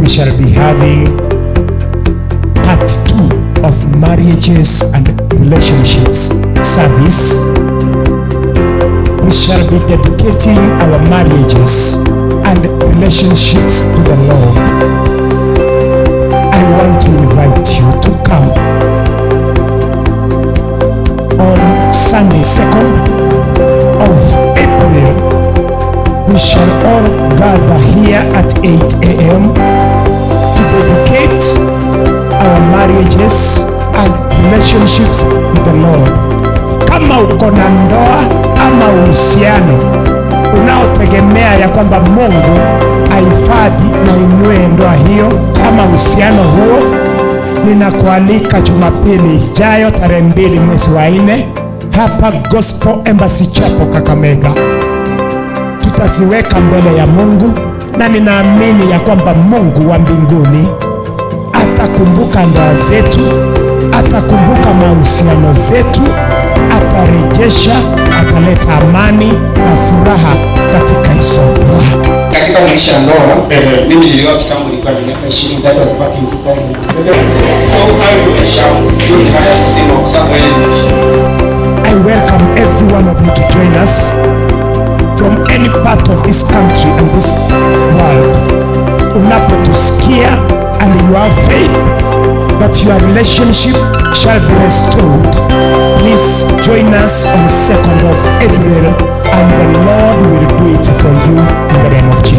we shall be having part 2 of marriages and relationships service. We shall be dedicating our marriages and relationships to the Lord. I want to invite you to come on Sunday 2nd of April. We shall all gather here at 8 a.m. to dedicate our marriages and relationships to the Lord. Kama uko na ndoa ama uhusiano unaotegemea ya kwamba Mungu ahifadhi na inue ndoa hiyo ama uhusiano huo, ninakualika Jumapili ijayo tarehe 2 mwezi wa 4 hapa Gospel Embassy Chapel Kakamega. Tutaziweka mbele ya Mungu na ninaamini ya kwamba Mungu wa mbinguni atakumbuka ndoa zetu, atakumbuka mahusiano zetu, atarejesha, ataleta amani na furaha katika hizo ndoa. Katika maisha ya ndoa, mimi nilioa kitambo nilikuwa na miaka 20, that was back in 2007. So I will shout, you have to sing somewhere. I welcome every one of you to join us from any part of this country and this world. Unapotusikia and you have faith that your relationship shall be restored, please join us on the 2nd of April and the Lord will do it for you in the name of Jesus.